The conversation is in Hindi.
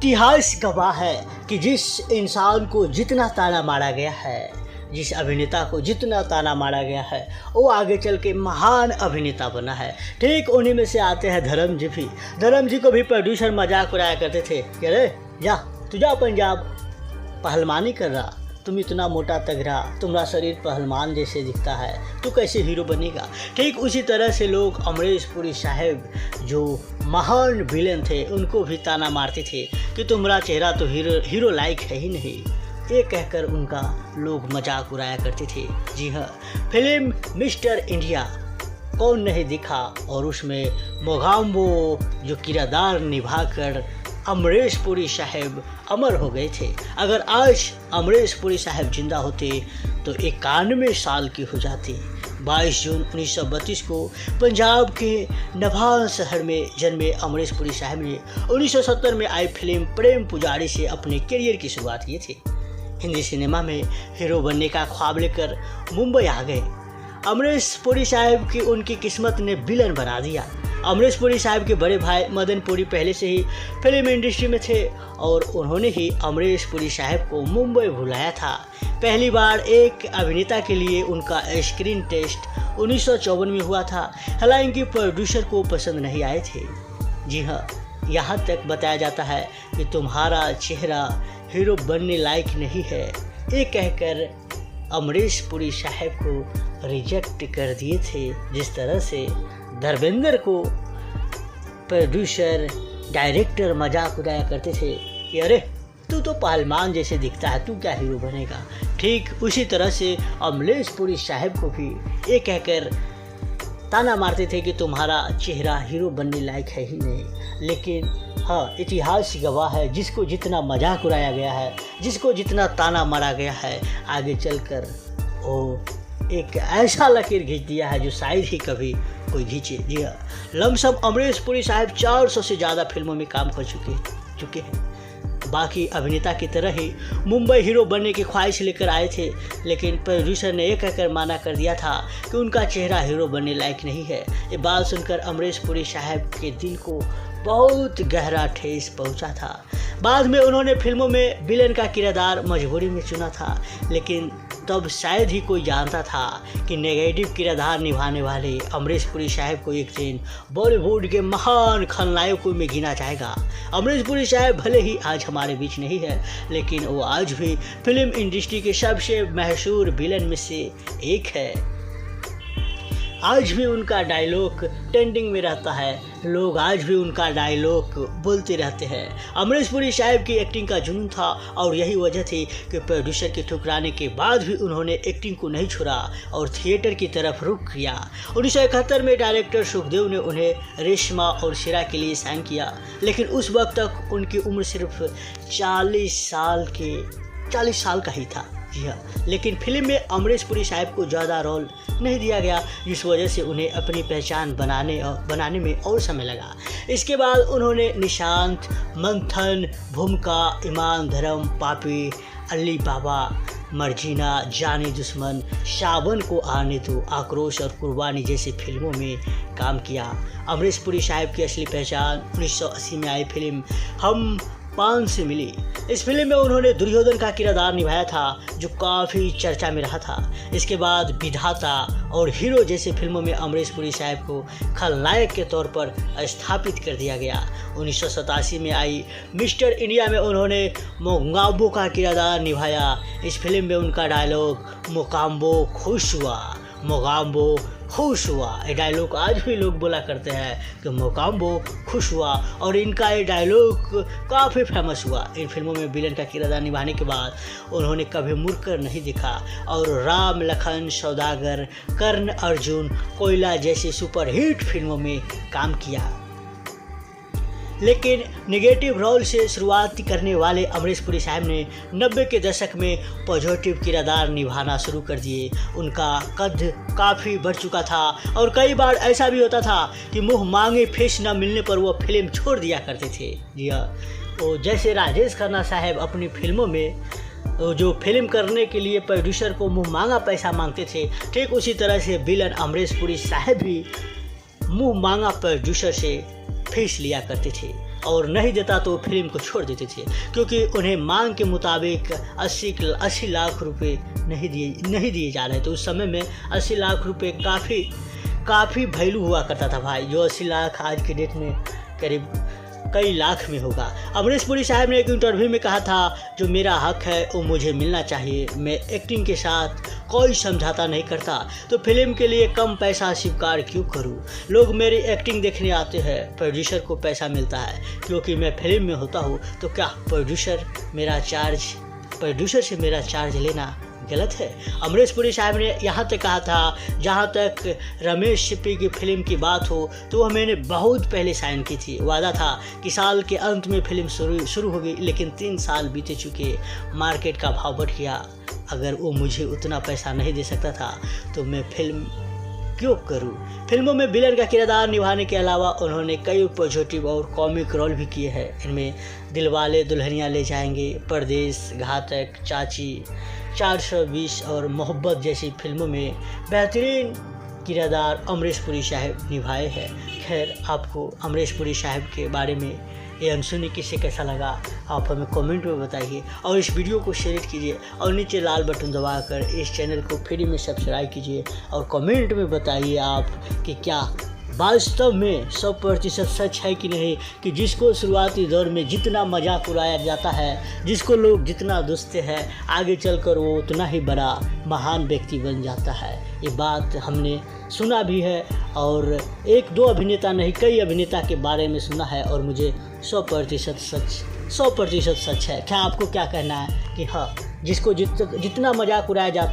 इतिहास गवाह है कि जिस इंसान को जितना ताना मारा गया है, जिस अभिनेता को जितना ताना मारा गया है, वो आगे चल के महान अभिनेता बना है। ठीक उन्हीं में से आते हैं धर्म जी भी। धर्म जी को भी प्रोड्यूसर मजाक उड़ाया करते थे कि अरे जा तू जा पंजाब, पहलवानी कर रहा, तुम इतना मोटा तगड़ा, तुम्हारा शरीर पहलवान जैसे दिखता है, तू कैसे हीरो बनेगा। ठीक उसी तरह से लोग अमरीश पुरी साहब जो महान विलेन थे उनको भी ताना मारते थे कि तुम्हारा चेहरा तो हीरो लाइक है ही नहीं। ये कहकर उनका लोग मजाक उड़ाया करते थे। जी हाँ, फिल्म मिस्टर इंडिया कौन नहीं दिखा, और उसमें मोगाम्बो जो किरदार निभाकर अमरीश पुरी साहब अमर हो गए थे। अगर आज अमरीश पुरी साहब जिंदा होते तो 91 साल की हो जाती। 22 जून 1932 को पंजाब के नभाल शहर में जन्मे अमरीश पुरी साहब ने 1970 में आई फिल्म प्रेम पुजारी से अपने करियर की शुरुआत की थी। हिंदी सिनेमा में हीरो बनने का ख्वाब लेकर मुंबई आ गए। अमरीश पुरी साहब की उनकी किस्मत ने विलन बना दिया। अमरीश पुरी साहब के बड़े भाई मदन पुरी पहले से ही फिल्म इंडस्ट्री में थे और उन्होंने ही अमरीश पुरी साहब को मुंबई बुलाया था। पहली बार एक अभिनेता के लिए उनका स्क्रीन टेस्ट 1954 में हुआ था। हालांकि प्रोड्यूसर को पसंद नहीं आए थे। जी हाँ, यहाँ तक बताया जाता है कि तुम्हारा चेहरा हीरो बनने लायक नहीं है, ये कहकर अमरीश पुरी साहब को रिजेक्ट कर दिए थे। जिस तरह से धर्मेंद्र को प्रोड्यूसर डायरेक्टर मजाक उड़ाया करते थे कि अरे तू तो पहलवान जैसे दिखता है, तू क्या हीरो बनेगा। ठीक उसी तरह से अमरीश पुरी साहब को भी ये कहकर ताना मारते थे कि तुम्हारा चेहरा हीरो बनने लायक है ही नहीं। लेकिन हाँ, इतिहास गवाह है, जिसको जितना मजाक उड़ाया गया है, जिसको जितना ताना मारा गया है, आगे चलकर वो एक ऐसा लकीर खींच दिया है जो शायद ही कभी कोई खींचे। जी हाँ, लमसम अमरीश पुरी साहब 400 से ज़्यादा फिल्मों में काम कर चुके हैं। बाकी अभिनेता की तरह ही मुंबई हीरो बनने की ख्वाहिश लेकर आए थे, लेकिन प्रोड्यूसर ने यह कहकर माना कर दिया था कि उनका चेहरा हीरो बनने लायक नहीं है। ये बात सुनकर अमरीश पुरी साहब के दिल को बहुत गहरा ठेस पहुंचा था। बाद में उन्होंने फिल्मों में विलेन का किरदार मजबूरी में चुना था, लेकिन तब शायद ही कोई जानता था कि नेगेटिव किरदार निभाने वाले अमरीश पुरी साहब को एक दिन बॉलीवुड के महान खलनायकों में गिना जाएगा। अमरीश पुरी साहब भले ही आज हमारे बीच नहीं है, लेकिन वो आज भी फिल्म इंडस्ट्री के सबसे मशहूर विलेन में से एक है। आज भी उनका डायलॉग ट्रेंडिंग में रहता है, लोग आज भी उनका डायलॉग बोलते रहते हैं। अमरीश पुरी साहब की एक्टिंग का जुनून था और यही वजह थी कि प्रोड्यूसर के ठुकराने के बाद भी उन्होंने एक्टिंग को नहीं छोड़ा और थिएटर की तरफ रुख किया। 1971 में डायरेक्टर सुखदेव ने उन्हें रेशमा और शिरा के लिए साइन किया, लेकिन उस वक्त तक उनकी उम्र सिर्फ 40 साल का ही था। जी हाँ, लेकिन फिल्म में अमरीश पुरी साहब को ज़्यादा रोल नहीं दिया गया, जिस वजह से उन्हें अपनी पहचान बनाने में और समय लगा। इसके बाद उन्होंने निशांत, मंथन, भूमिका, ईमान, धर्म, पापी, अली बाबा, मर्जीना, जानी दुश्मन, सावन को आने दो, आक्रोश और कुर्बानी जैसी फिल्मों में काम किया। अमरीश पुरी साहब की असली पहचान 1980 में आई फिल्म हम पान से मिली। इस फिल्म में उन्होंने दुर्योधन का किरदार निभाया था, जो काफ़ी चर्चा में रहा था। इसके बाद विधाता और हीरो जैसे फिल्मों में अमरीश पुरी साहब को खलनायक के तौर पर स्थापित कर दिया गया। 1987 में आई मिस्टर इंडिया में उन्होंने मोगाम्बो का किरदार निभाया। इस फिल्म में उनका डायलॉग मोगाम्बो खुश हुआ, मोगाम्बो खुश हुआ, ये डायलॉग आज भी लोग बोला करते हैं कि मोगाम्बो खुश हुआ, और इनका ये डायलॉग काफ़ी फेमस हुआ। इन फिल्मों में विलन का किरदार निभाने के बाद उन्होंने कभी मुड़कर नहीं दिखा और राम, लखन, सौदागर, कर्ण अर्जुन, कोयला जैसी सुपरहिट फिल्मों में काम किया। लेकिन नेगेटिव रोल से शुरुआत करने वाले अमरीश पुरी साहब ने 90 के दशक में पॉजिटिव किरदार निभाना शुरू कर दिए। उनका कद काफ़ी बढ़ चुका था और कई बार ऐसा भी होता था कि मुंह मांगे फेस न मिलने पर वो फिल्म छोड़ दिया करते थे। जी हाँ, वो जैसे राजेश खन्ना साहब अपनी फिल्मों में जो फिल्म करने के लिए प्रोड्यूसर को मुंह मांगा पैसा मांगते थे, ठीक उसी तरह से विलन अमरीश पुरी साहब भी मुंह मांगा प्रोड्यूसर से फीस लिया करते थे। और नहीं देता तो फिल्म को छोड़ देते थे, क्योंकि उन्हें मांग के मुताबिक 80 लाख रुपए नहीं दिए जा रहे थे। उस समय में 80 लाख रुपए काफ़ी वैल्यू हुआ करता था भाई, जो 80 लाख आज के डेट में करीब कई लाख में होगा। अमरीश पुरी साहब ने एक इंटरव्यू में कहा था, जो मेरा हक है वो मुझे मिलना चाहिए, मैं एक्टिंग के साथ कोई समझौता नहीं करता, तो फिल्म के लिए कम पैसा स्वीकार क्यों करूं? लोग मेरी एक्टिंग देखने आते हैं, प्रोड्यूसर को पैसा मिलता है क्योंकि मैं फिल्म में होता हूं, तो क्या प्रोड्यूसर से मेरा चार्ज लेना गलत है? अमरीश पुरी साहब ने यहाँ तक कहा था, जहाँ तक रमेश सिप्पी की फिल्म की बात हो तो वह मैंने बहुत पहले साइन की थी। वादा था कि साल के अंत में फिल्म शुरू होगी, लेकिन 3 साल बीते चुके, मार्केट का भाव बढ़ गया। अगर वो मुझे उतना पैसा नहीं दे सकता था तो मैं फिल्म क्यों करूं? फिल्मों में विलन का किरदार निभाने के अलावा उन्होंने कई पॉजिटिव और कॉमिक रोल भी किए हैं। इनमें दिलवाले दुल्हनिया ले जाएंगे, परदेश, घातक, चाची, 420 और मोहब्बत जैसी फिल्मों में बेहतरीन किरदार अमरीश पुरी साहब निभाए हैं। खैर, आपको अमरीश पुरी साहब के बारे में ये अनसुनी किस्से कैसा लगा आप हमें कमेंट में बताइए, और इस वीडियो को शेयर कीजिए और नीचे लाल बटन दबाकर इस चैनल को फ्री में सब्सक्राइब कीजिए, और कमेंट में बताइए आप कि क्या वास्तव में 100% सच है कि नहीं, कि जिसको शुरुआती दौर में जितना मजाक उड़ाया जाता है, जिसको लोग जितना दोस्ते हैं, आगे चलकर वो उतना ही बड़ा महान व्यक्ति बन जाता है। ये बात हमने सुना भी है, और 1-2 अभिनेता नहीं, कई अभिनेता के बारे में सुना है, और मुझे 100% सच है। क्या आपको क्या कहना है कि हाँ, जिसको जितना मजाक उड़ाया जाता